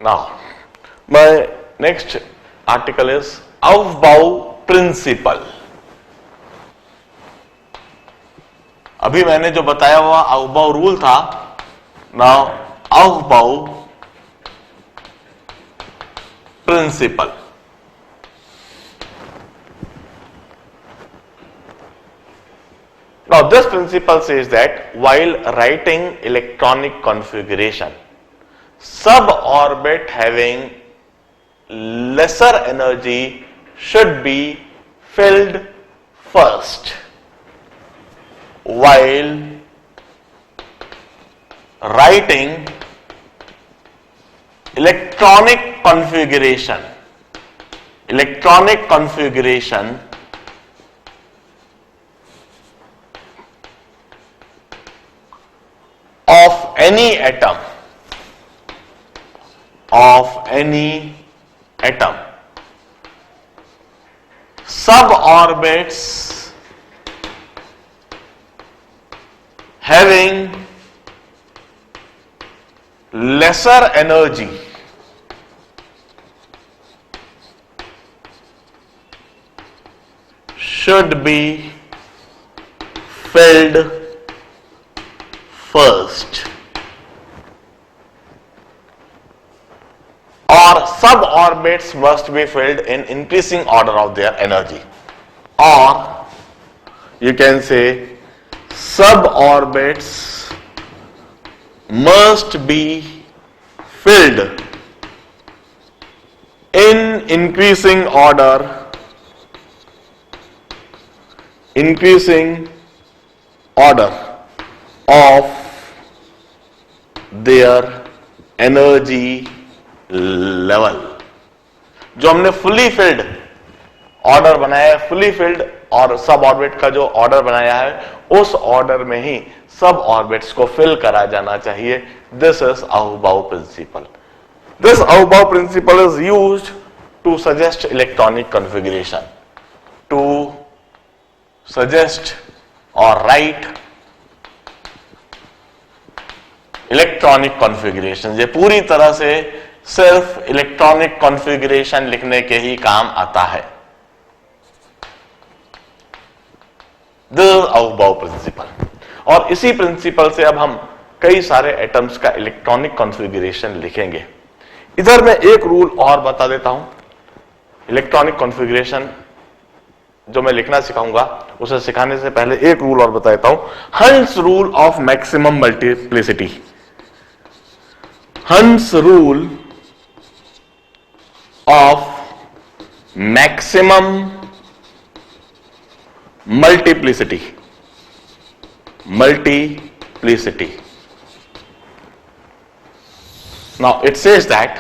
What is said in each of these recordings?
Now, my next article is Aufbau principle. अभी मैंने जो बताया हुआ Aufbau रूल था. Now, Aufbau principle. Now, this principle says that while writing electronic configuration, suborbit having lesser energy should be filled first. While writing electronic configuration of any atom, suborbits having lesser energy should be filled first, or suborbits must be filled in increasing order of their energy, or you can say suborbits must be filled in increasing order of their energy level. जो हमने fully filled order बनाया है, fully filled और सब orbit का जो order बनाया है, उस ऑर्डर में ही सब ऑर्बिट्स को फिल करा जाना चाहिए. This is Aufbau principle. This Aufbau principle is used to suggest electronic configuration, to suggest और राइट इलेक्ट्रॉनिक कॉन्फ़िगरेशन. ये पूरी तरह से सिर्फ इलेक्ट्रॉनिक कॉन्फ़िगरेशन लिखने के ही काम आता है. This is Aufbau principle. और इसी प्रिंसिपल से अब हम कई सारे एटम्स का इलेक्ट्रॉनिक कॉन्फ़िगरेशन लिखेंगे. इधर मैं एक रूल और बता देता हूं. इलेक्ट्रॉनिक कॉन्फ़िगरेशन जो मैं लिखना सिखाऊंगा, उसे सिखाने से पहले एक रूल और बता देता हूं. हंस रूल ऑफ मैक्सिमम मल्टीप्लिसिटी. हंस rule of maximum multiplicity. Now it says that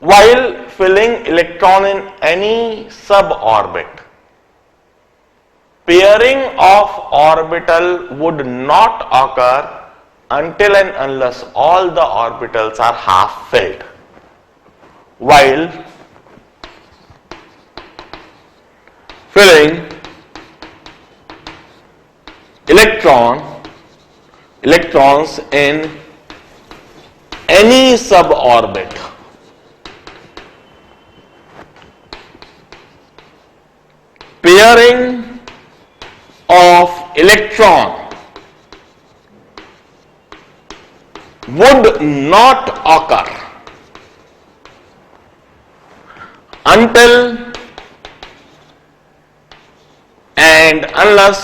while filling electron in any suborbit, pairing of orbital would not occur until and unless all the orbitals are half filled. While filling electrons in any suborbit, pairing of electron would not occur until and unless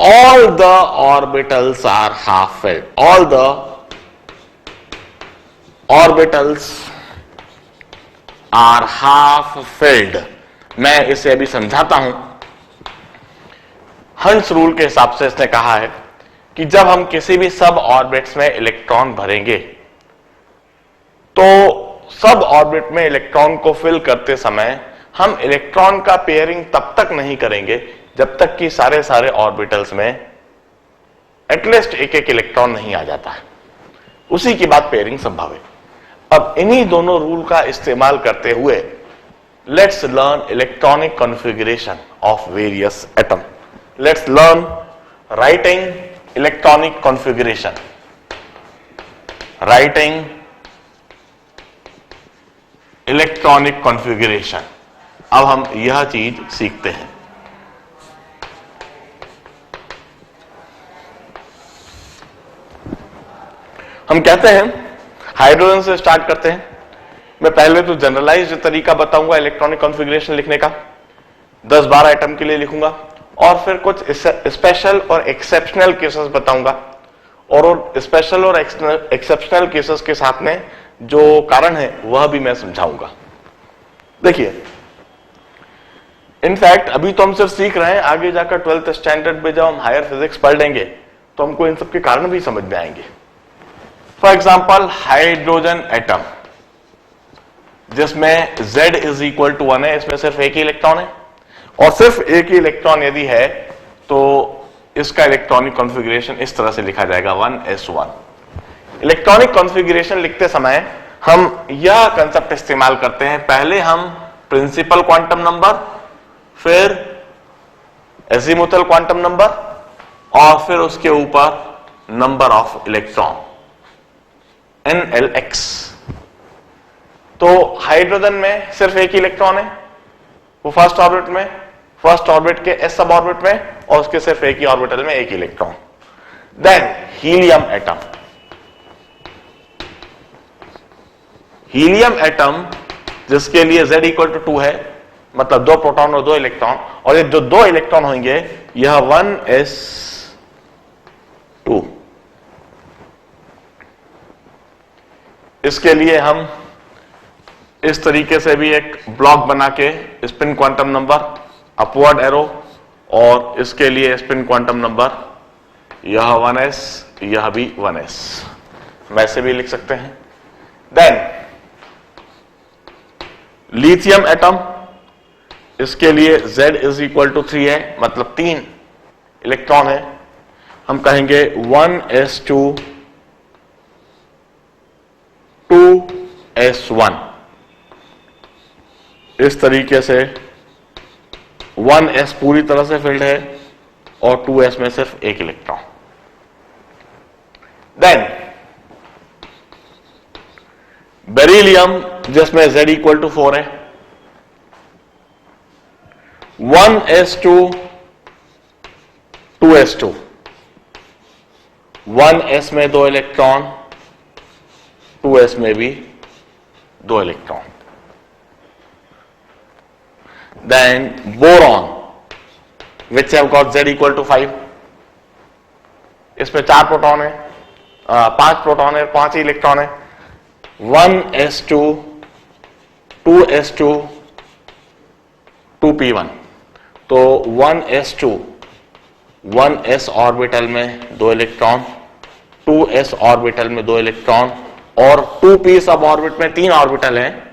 all the orbitals are half filled. All the orbitals are half filled. मैं इसे अभी समझाता हूं. हंस rule के हिसाब से इसने कहा है कि जब हम किसी भी सब ऑर्बिट्स में इलेक्ट्रॉन भरेंगे, तो सब ऑर्बिट में इलेक्ट्रॉन को फिल करते समय हम इलेक्ट्रॉन का पेयरिंग तब तक नहीं करेंगे जब तक कि सारे ऑर्बिटल्स में एटलीस्ट एक एक इलेक्ट्रॉन नहीं आ जाता है. उसी के बाद पेयरिंग संभव है. अब इन्हीं दोनों रूल का इस्तेमाल करते हुए let's learn electronic configuration of various atom. Let's learn writing electronic configuration, writing electronic configuration. अब हम यह चीज सीखते हैं। हम कहते हैं हाइड्रोजन से स्टार्ट करते हैं। मैं पहले तो जनरलाइज्ड तरीका बताऊंगा इलेक्ट्रॉनिक कॉन्फ़िगरेशन लिखने का, 10-12 एटम के लिए लिखूंगा, और फिर कुछ स्पेशल और एक्सेप्शनल केसेस बताऊंगा, और स्पेशल और एक्सेप्शनल केसेस के साथ में जो कारण है वह भी मैं समझाऊंगा। देखिए, इनफैक्ट अभी तो हम सिर्फ सीख रहे हैं, आगे जाकर 12th स्टैंडर्ड में जब हम हायर फिजिक्स पढ़ लेंगे तो हमको इन सब के कारण भी समझ में आएंगे। फॉर एग्जाम्पल, हाइड्रोजन एटम जिसमें Z इज इक्वल टू 1 है, इसमें सिर्फ एक ही इलेक्ट्रॉन है, और सिर्फ एक ही इलेक्ट्रॉन यदि है तो इसका इलेक्ट्रॉनिक कॉन्फ़िगरेशन इस तरह से लिखा जाएगा 1s1। इलेक्ट्रॉनिक कॉन्फ़िगरेशन लिखते समय हम यह कंसेप्ट इस्तेमाल करते हैं, पहले हम प्रिंसिपल क्वांटम नंबर, फिर एजीमुथल क्वांटम नंबर, और फिर उसके ऊपर नंबर ऑफ इलेक्ट्रॉन NLX। तो हाइड्रोजन में सिर्फ एक ही इलेक्ट्रॉन है, वो फर्स्ट ऑर्बिट में, फर्स्ट ऑर्बिट के s सब ऑर्बिट में, और उसके सिर्फ एक ही ऑर्बिटल में एक ही electron. Then helium atom, helium atom जिसके लिए Z इक्वल टू 2 है, मतलब 2 प्रोटॉन और 2 इलेक्ट्रॉन, और ये जो 2 इलेक्ट्रॉन होंगे यह 1s2। इसके लिए हम इस तरीके से भी एक ब्लॉक बना के spin quantum number, upward arrow, और इसके लिए स्पिन क्वांटम नंबर यह 1s, यह भी 1s, वैसे भी लिख सकते हैं। देन लिथियम एटम, इसके लिए Z इज इक्वल टू 3 है, मतलब 3 इलेक्ट्रॉन है, हम कहेंगे 1s2 2s1। इस तरीके से 1s पूरी तरह से फिल्ड है और 2s में सिर्फ एक इलेक्ट्रॉन। देन बेरिलियम जिसमें Z इक्वल टू 4 है, 1s2 2s2, 1s में 2 इलेक्ट्रॉन, 2s में भी 2 electron. Then boron which have got Z equal to 5, इसमें 4 प्रोटॉन है, 5 प्रोटॉन है, 5 ही इलेक्ट्रॉन है, 1s2 2s2 2p1। तो 1s2 1s ऑर्बिटल में 2 इलेक्ट्रॉन, 2s ऑर्बिटल में 2 इलेक्ट्रॉन, और 2p सब ऑर्बिट में 3 ऑर्बिटल हैं।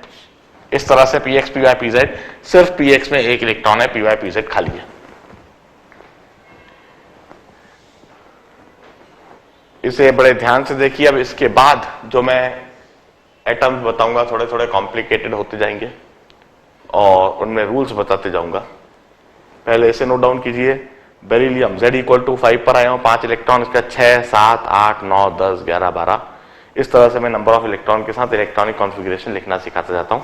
इस तरह से px py pz, सिर्फ px में एक इलेक्ट्रॉन है, py pz खाली है। इसे बड़े ध्यान से देखिए। अब इसके बाद जो मैं एटम्स बताऊंगा थोड़े थोड़े कॉम्प्लिकेटेड होते जाएंगे और उनमें रूल्स बताते जाऊंगा। पहले इसे नोट डाउन कीजिए। बेरिलियम Z इक्वल टू 5 पर आया हूं, 5 इलेक्ट्रॉन, इसका 6 7 8 9 10 11 12, इस तरह से मैं नंबर ऑफ इलेक्ट्रॉन के साथ इलेक्ट्रॉनिक कॉन्फ़िगरेशन लिखना सिखाता जाता हूं।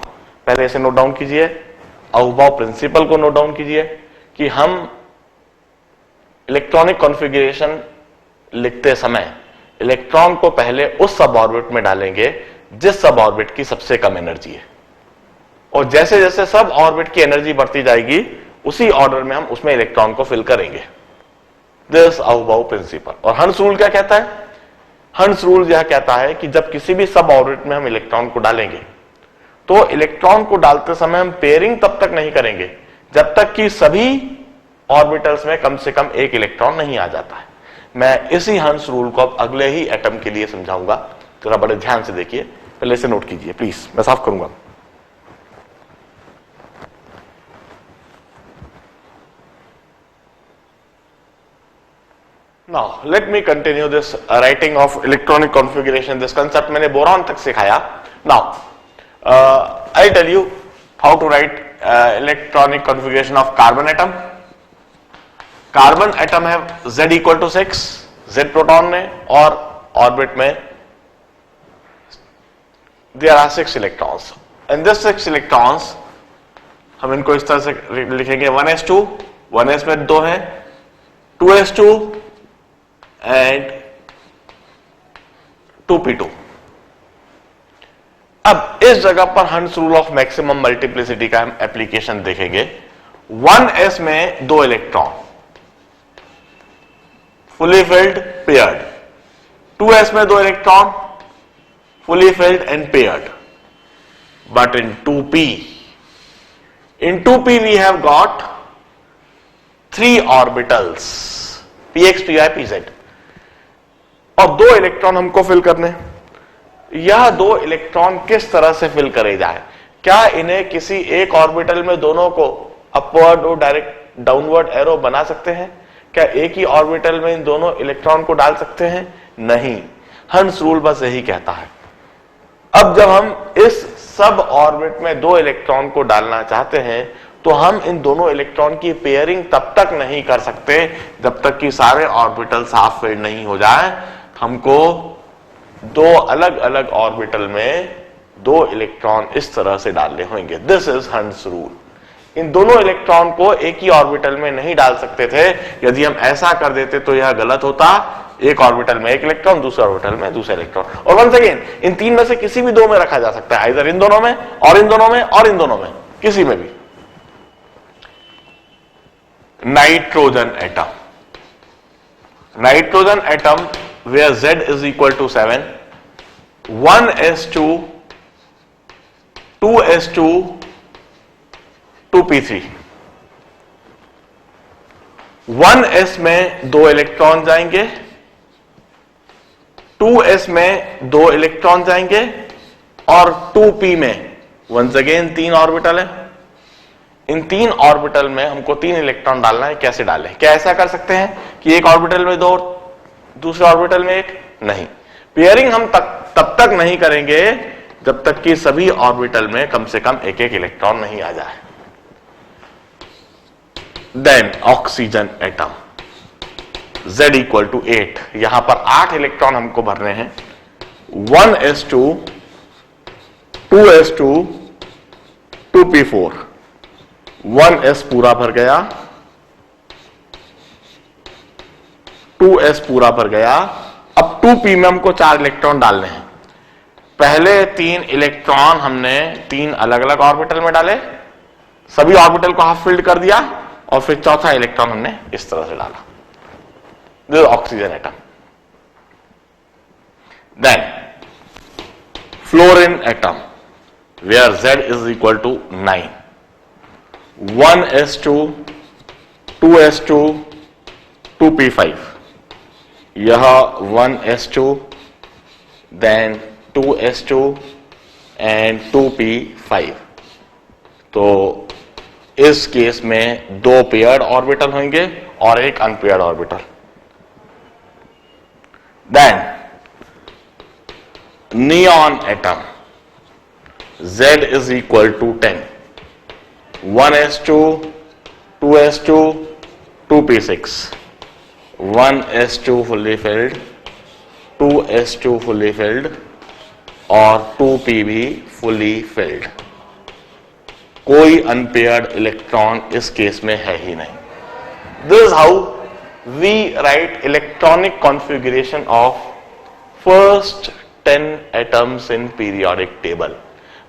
पहले इसे नोट डाउन कीजिए। अहुभाव प्रिंसिपल को नोट डाउन कीजिए कि हम इलेक्ट्रॉनिक कॉन्फ़िगरेशन लिखते समय इलेक्ट्रॉन को पहले उस सब ऑर्बिट में डालेंगे जिस सब ऑर्बिट की सबसे कम एनर्जी है, और जैसे जैसे सब ऑर्बिट की एनर्जी बढ़ती जाएगी उसी ऑर्डर में हम उसमें इलेक्ट्रॉन को फिल करेंगे। This aufbau principle. और हंस रूल क्या कहता है? हंस रूल यह कहता है कि जब किसी भी सब ऑर्बिट में हम इलेक्ट्रॉन को डालेंगे तो इलेक्ट्रॉन को डालते समय हम पेयरिंग तब तक नहीं करेंगे जब तक कि सभी ऑर्बिटल्स में कम से कम एक इलेक्ट्रॉन नहीं आ जाता है। मैं इसी हंस रूल को अब अगले ही एटम के लिए समझाऊंगा, जरा बड़े ध्यान से देखिए। पहले इसे नोट कीजिए प्लीज, मैं साफ करूंगा। Now let me continue this writing of electronic configuration. This concept मैंने बोरॉन तक सिखाया। Now I'll tell you how to write electronic configuration of carbon atom. Carbon atom है Z equal to 6, Z proton में, और orbit में there are 6 electrons. And this 6 electrons हम इनको इस तरह से लिखेंगे 1s2, 1s में 2 है, 2s2 एंड 2p2। अब इस जगह पर हंस रूल ऑफ मैक्सिमम मल्टीप्लिसिटी का हम एप्लीकेशन देखेंगे। 1s में 2 electron fully filled paired, 2s में 2 electron fully filled and paired, but in 2p we have got 3 orbitals px, py, pz, और 2 इलेक्ट्रॉन हमको फिल करने। यह 2 इलेक्ट्रॉन किस तरह से फिल करे जाए? क्या इन्हें किसी एक ऑर्बिटल में दोनों को अपवर्ड और डायरेक्ट डाउनवर्ड एरो बना सकते हैं? क्या एक ही ऑर्बिटल में इन दोनों इलेक्ट्रॉन को डाल सकते हैं? नहीं। हंस रूल बस यही कहता है। अब जब हम इस सब ऑर्बिट में 2 इलेक्ट्रॉन को डालना चाहते हैं तो हम इन दोनों इलेक्ट्रॉन की पेयरिंग तब तक नहीं कर सकते जब तक कि सारे ऑर्बिटल साफ फिल्ड नहीं हो जाए। हमको 2 अलग अलग ऑर्बिटल में 2 इलेक्ट्रॉन इस तरह से डालने होंगे। दिस इज हंस रूल। इन दोनों इलेक्ट्रॉन को एक ही ऑर्बिटल में नहीं डाल सकते थे। यदि हम ऐसा कर देते तो यह गलत होता। एक ऑर्बिटल में एक इलेक्ट्रॉन, दूसरे ऑर्बिटल में दूसरा इलेक्ट्रॉन, और वंस अगेन इन 3 में से किसी भी 2 में रखा जा सकता है, आइदर इन दोनों में और इन दोनों में और इन दोनों में, किसी में भी। Nitrogen atom, nitrogen atom where Z is equal to 7, 1s2, 2s2, 2p3। 1s में 2 इलेक्ट्रॉन जाएंगे, 2s में 2 इलेक्ट्रॉन जाएंगे, और 2p में वंस अगेन 3 ऑर्बिटल है। इन 3 ऑर्बिटल में हमको 3 इलेक्ट्रॉन डालना है। कैसे डालें? क्या ऐसा कर सकते हैं कि एक ऑर्बिटल में 2, दूसरे ऑर्बिटल में 1? नहीं। पेयरिंग हम तब तक नहीं करेंगे जब तक कि सभी ऑर्बिटल में कम से कम एक एक इलेक्ट्रॉन नहीं आ जाए। Then oxygen atom, Z equal to 8। यहां पर 8 इलेक्ट्रॉन हमको भरने हैं। 1s2, 2s2, 2p4। 1s पूरा भर गया, 2s पूरा भर गया। अब 2p में हमको 4 इलेक्ट्रॉन डालने हैं। पहले 3 इलेक्ट्रॉन हमने 3 अलग अलग ऑर्बिटल में डाले, सभी ऑर्बिटल को हाफ फिल्ड कर दिया, और फिर चौथा इलेक्ट्रॉन हमने इस तरह से डाला। This oxygen atom. Then fluorine atom, where Z is equal to 9। 1s2, 2s2, 2p5। यह 1s2, then 2s2 and 2p5। तो इस केस में 2 पेयर्ड ऑर्बिटल होंगे और एक unpaired orbital. Then neon atom, Z is equal to 10। 1s2, 2s2, 2p6। 1s2 fully filled, 2s2 fully filled, और 2p भी fully filled। कोई अनपेयर्ड इलेक्ट्रॉन इस केस में है ही नहीं। This is how we write electronic configuration of first 10 atoms in periodic table.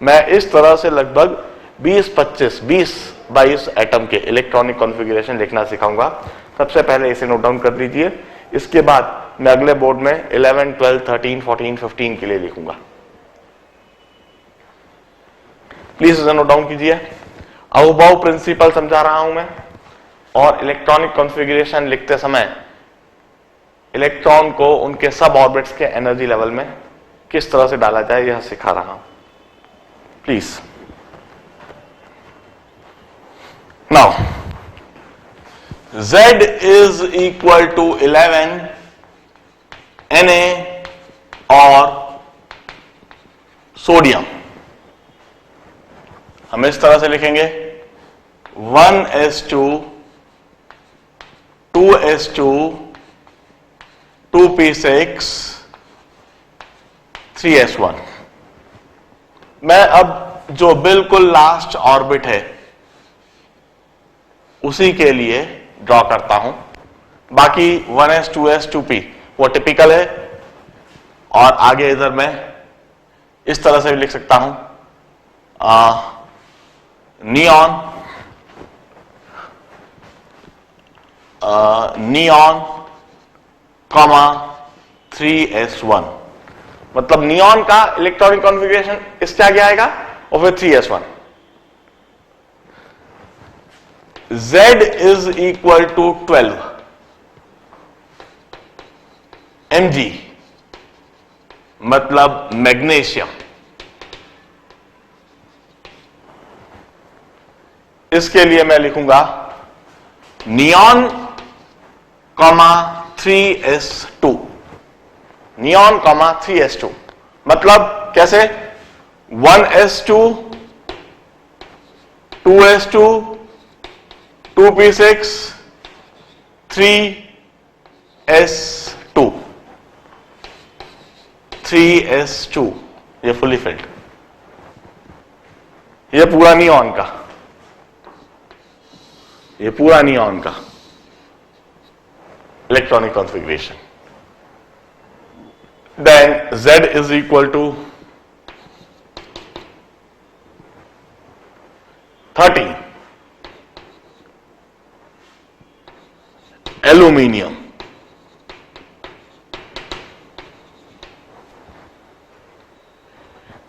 मैं इस तरह से लगभग 20-22 एटम के इलेक्ट्रॉनिक कॉन्फ़िगरेशन लिखना सिखाऊंगा। सबसे पहले इसे नोट डाउन कर लीजिए। इसके बाद मैं अगले बोर्ड में 11, 12, 13, 14, 15 के लिए लिखूंगा। प्लीज इसे नोट डाउन कीजिए। अहुबहु प्रिंसिपल समझा रहा हूं मैं, और इलेक्ट्रॉनिक कॉन्फ़िगरेशन लिखते समय इलेक्ट्रॉन को उनके सब ऑर्बिट्स के एनर्जी लेवल में किस तरह से डाला जाए यह सिखा रहा हूं। Please now Z is equal to 11 Na और सोडियम। हम इस तरह से लिखेंगे 1s2, 2s2 2p6 3s1। मैं अब जो बिल्कुल लास्ट ऑर्बिट है उसी के लिए ड्रॉ करता हूं। बाकी 1s 2s 2p वो टिपिकल है, और आगे इधर मैं इस तरह से भी लिख सकता हूं, नियॉन कॉमा 3s1, मतलब नियॉन का इलेक्ट्रॉनिक कॉन्फ़िगरेशन इसके आगे आएगा और फिर 3s1। Z is equal to 12 mg, मतलब मैग्नीशियम। इसके लिए मैं लिखूंगा neon comma 3s2, neon comma 3s2, मतलब कैसे 1s2 2s2 2p6 3s2 3s2, ये फुली फिल्ड, ये पूरा नियॉन का, ये पूरा नियॉन का electronic configuration. Then Z is equal to 13 aluminium.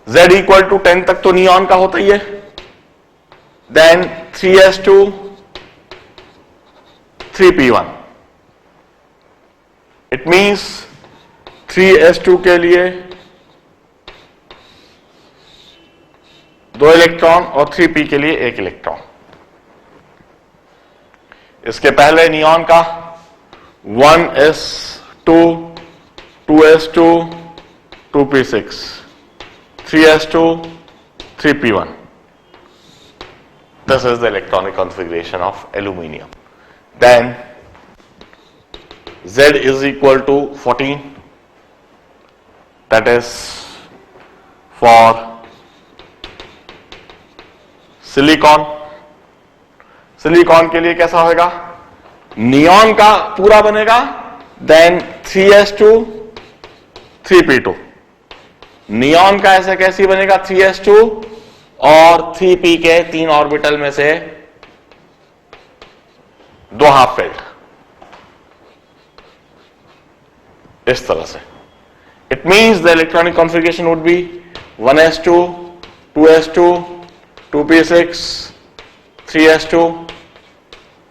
Z equal to 10 तक तो नियॉन का होता ही है। Then 3s2 3p1, it means 3s2 के लिए 2 इलेक्ट्रॉन और 3p के लिए 1 इलेक्ट्रॉन। इसके पहले नियॉन का 1s2 2s2 2p6 3s2 3p1, this is the electronic configuration of aluminium. Then Z is equal to 14, that is for silicon. Silicon के लिए कैसा होगा, नियॉन का पूरा बनेगा, देन 3s2 3p2, नियॉन का ऐसा कैसी बनेगा 3s2 और 3p के 3 ऑर्बिटल में से 2 हाफ फिल्ड, इस तरह से। It means the electronic configuration would be 1s2 2s2 2p6 3s2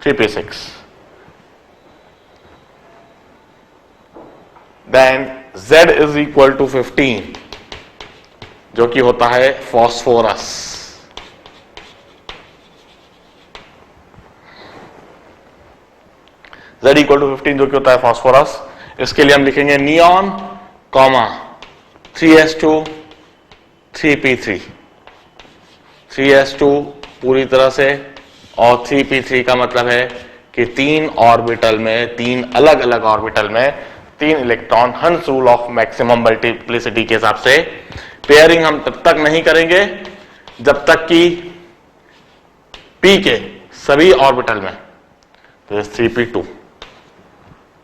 3p6। Then Z is equal to 15, जो कि होता है फॉस्फोरस। Z इक्वल टू 15 जो कि होता है फॉस्फोरस। इसके लिए हम लिखेंगे neon comma 3s2 3p3, 3s2 पूरी तरह से और 3p3 का मतलब है कि 3 ऑर्बिटल में, 3 अलग अलग ऑर्बिटल में 3 इलेक्ट्रॉन, हंस रूल ऑफ मैक्सिमम मल्टीप्लिसिटी के हिसाब से। पेयरिंग हम तब तक नहीं करेंगे जब तक कि p के सभी ऑर्बिटल में, तो 3p2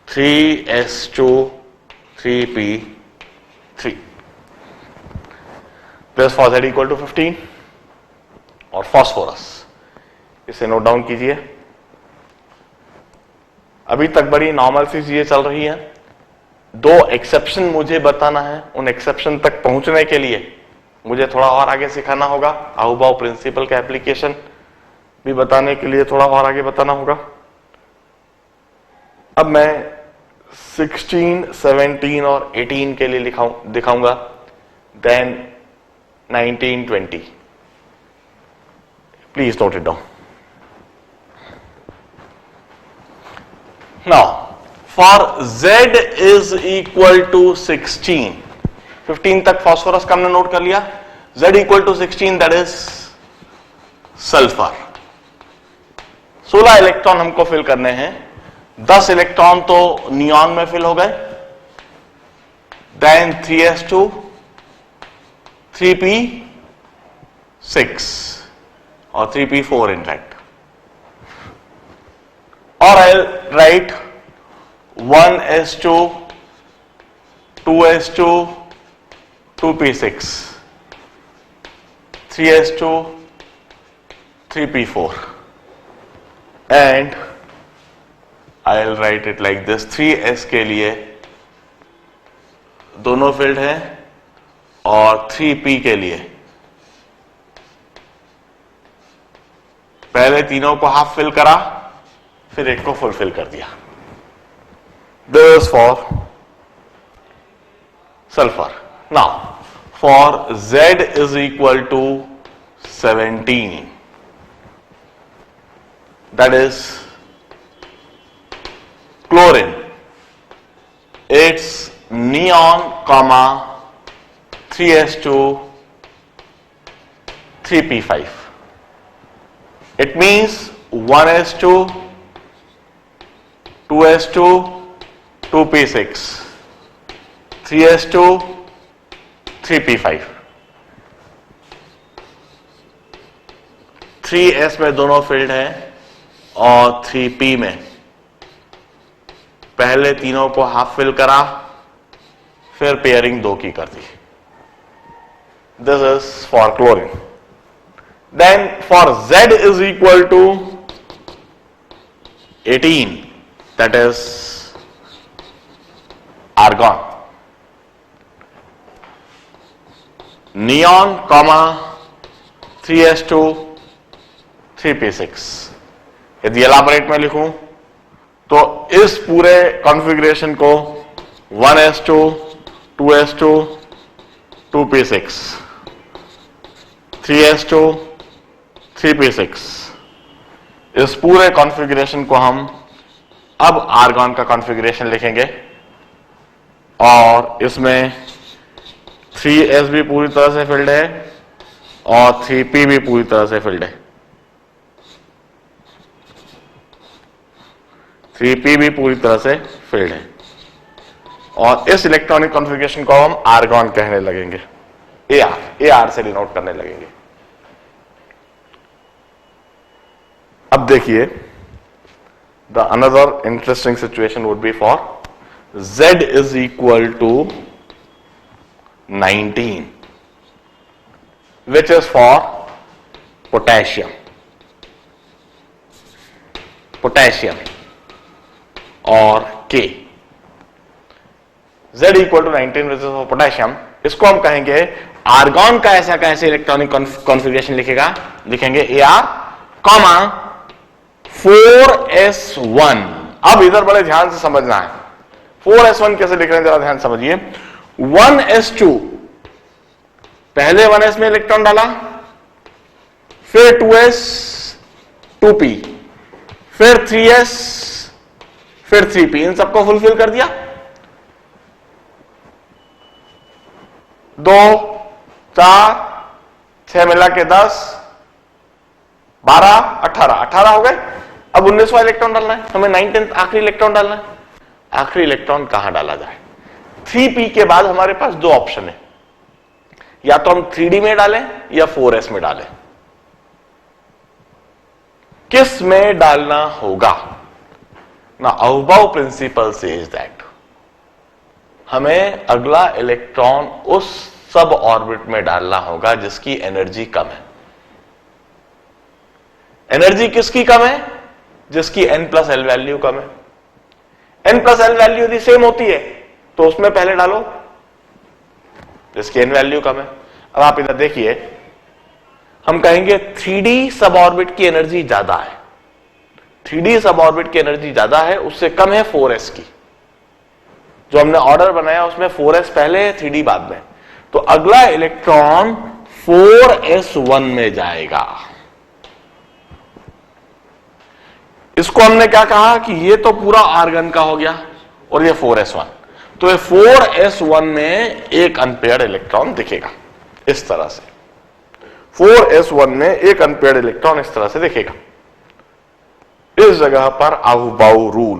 3s2 3p3, plus for Z equal to 15 और फॉस्फोरस। इसे नोट डाउन कीजिए। अभी तक बड़ी नॉर्मल सी चीजें चल रही हैं। 2 एक्सेप्शन मुझे बताना है, उन एक्सेप्शन तक पहुंचने के लिए मुझे थोड़ा और आगे सिखाना होगा। अहुबाउ प्रिंसिपल का एप्लीकेशन भी बताने के लिए थोड़ा और आगे बताना होगा। अब मैं 16, 17 और 18 के लिए दिखाऊंगा, then 19, 20। Please note it down. Now for Z is equal to 16, 15 तक फॉस्फोरस का हमने नोट कर लिया। Z equal to 16, that is sulphur. 16 electron हमको फिल करने हैं 10 इलेक्ट्रॉन तो नियॉन में फिल हो गए, देन 3s2 3p6 और 3p4 इनफैक्ट, और आई right 1s2 2s2 2p6 3s2 3p4 and I'll write it like this. 3s के लिए दोनों फील्ड हैं और 3p के लिए पहले तीनों को हाफ फिल करा, फिर एक को फुल फिल कर दिया. This is for sulfur. Now for Z is equal to 17, that is chlorine. It's neon comma 3s2 3p5. It means 1s2 2s2 2p6 3s2 3p5. 3s में दोनों फील्ड हैं और 3p में पहले तीनों को हाफ फिल करा, फिर पेयरिंग दो की कर दी. This is for chlorine. Then for Z is equal to 18, that is argon. Neon comma 3s2 3p6. यदि एलाबोरेट में लिखूं तो इस पूरे कॉन्फ़िगरेशन को 1s2 2s2 2p6 3s2 3p6 इस पूरे कॉन्फ़िगरेशन को हम अब आर्गॉन का कॉन्फ़िगरेशन लिखेंगे, और इसमें 3s भी पूरी तरह से फिल्ड है और 3p भी पूरी तरह से फिल्ड है. 3p भी पूरी तरह से फिल्ड है, और इस इलेक्ट्रॉनिक कॉन्फ़िगरेशन को हम आर्गॉन कहने लगेंगे. AR से डिनोट करने लगेंगे. अब देखिए, the another interesting situation would be for Z is equal to 19, which is for potassium. Potassium और K. Z equal to 19 which is for potassium. इसको हम कहेंगे आर्गॉन का ऐसा कैसे इलेक्ट्रॉनिक कॉन्फ़िगरेशन लिखेंगे AR कॉमा 4s1. अब इधर बड़े ध्यान से समझना है 4s1 कैसे लिख रहे हैं, जरा ध्यान समझिए. 1s2 पहले 1s में इलेक्ट्रॉन डाला, फिर 2s 2p, फिर 3s, फिर 3p, इन सबको फुलफिल कर दिया. 2 4 6 मिला के 10 12 18 हो गए. अब 19वां इलेक्ट्रॉन डालना है हमें, 19th आखिरी इलेक्ट्रॉन डालना है. आखिरी इलेक्ट्रॉन कहां डाला जाए? 3p के बाद हमारे पास दो ऑप्शन है, या तो हम 3d में डालें या 4s में डालें. किस में डालना होगा ना? अहूबाउ प्रिंसिपल सेज दैट हमें अगला इलेक्ट्रॉन उस सब ऑर्बिट में डालना होगा जिसकी एनर्जी कम है. एनर्जी किसकी कम है? जिसकी n+l वैल्यू कम है. n+l वैल्यू यदि सेम होती है तो उसमें पहले डालो जिसकी n वैल्यू कम है. अब आप इधर देखिए, हम कहेंगे 3d सब ऑर्बिट की एनर्जी ज्यादा है. 3d सब ऑर्बिट की एनर्जी ज्यादा है, उससे कम है 4s की. जो हमने ऑर्डर बनाया उसमें 4s पहले है, 3d बाद में. तो अगला इलेक्ट्रॉन 4s1 में जाएगा. इसको हमने क्या कहा कि ये तो पूरा आर्गन का हो गया और ये 4s1. तो ये 4s1 में एक अनपेयर्ड इलेक्ट्रॉन दिखेगा इस तरह से. 4s1 में एक अनपेयर्ड इलेक्ट्रॉन इस तरह से दिखेगा. इस जगह पर अहूबाउ rule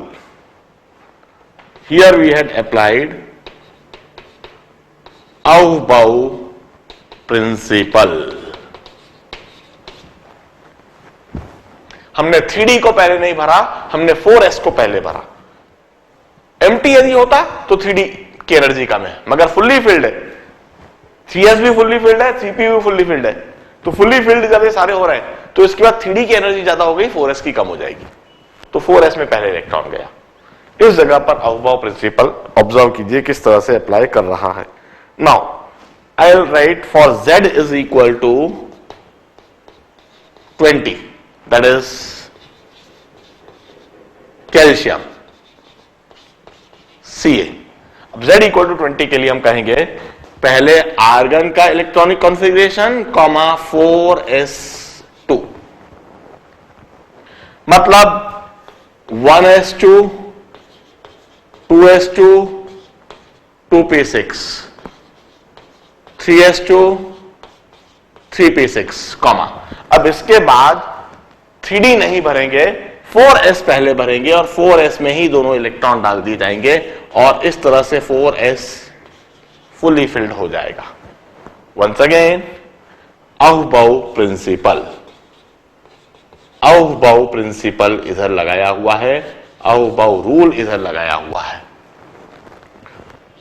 here we had applied Aufbau principle. हमने 3D को पहले नहीं भरा, हमने 4S को पहले भरा. एम्प्टी यदि होता तो 3D की एनर्जी कम है, मगर फुल्ली फिल्ड है, 3S भी फुल्ली फिल्ड है, 3P भी फुल्ली फिल्ड है. तो फुल्ली फिल्ड जब ये सारे हो रहे हैं तो इसके बाद 3D की एनर्जी ज्यादा हो गई, 4S की कम हो जाएगी. तो 4S में पहले इलेक्ट्रॉन गया. इस जगह पर अफबाउ प्रिंसिपल ऑब्जर्व कीजिए किस तरह से अप्लाई कर रहा है. Now I will write for Z is equal to 20, that is calcium Ca. अब Z इक्वल टू 20 के लिए हम कहेंगे पहले आर्गन का इलेक्ट्रॉनिक कॉन्फ़िगरेशन कॉमा 4s2, मतलब 1s2 2s2 2p6 3s2 3p6 comma. अब इसके बाद 3D नहीं भरेंगे, 4s पहले भरेंगे और 4s में ही दोनों इलेक्ट्रॉन डाल दिए जाएंगे और इस तरह से 4s फुली फिल्ड हो जाएगा. Once again Aufbau principal, Aufbau principal इधर लगाया हुआ है, अफबाउ रूल इधर लगाया हुआ है.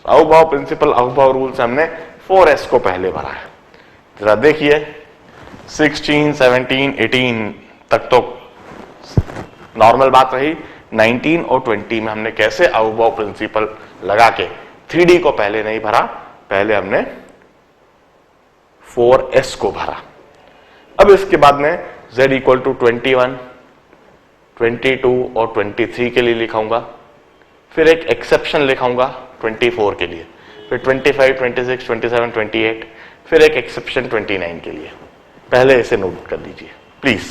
अफबाउ प्रिंसिपल अफबाउ रूल से हमने 4s को पहले भरा है. जरा देखिए 16 17 18 तक तो नॉर्मल बात रही, 19 और 20 में हमने कैसे अफबाउ प्रिंसिपल लगा के 3D को पहले नहीं भरा, पहले हमने 4s को भरा. अब इसके बाद में Z इक्वल टू 21 22 और 23 के लिए लिखाऊंगा, फिर एक एक्सेप्शन लिखाऊंगा 24 के लिए, फिर 25 26 27 28, फिर एक एक्सेप्शन 29 के लिए. पहले इसे नोट कर लीजिए प्लीज.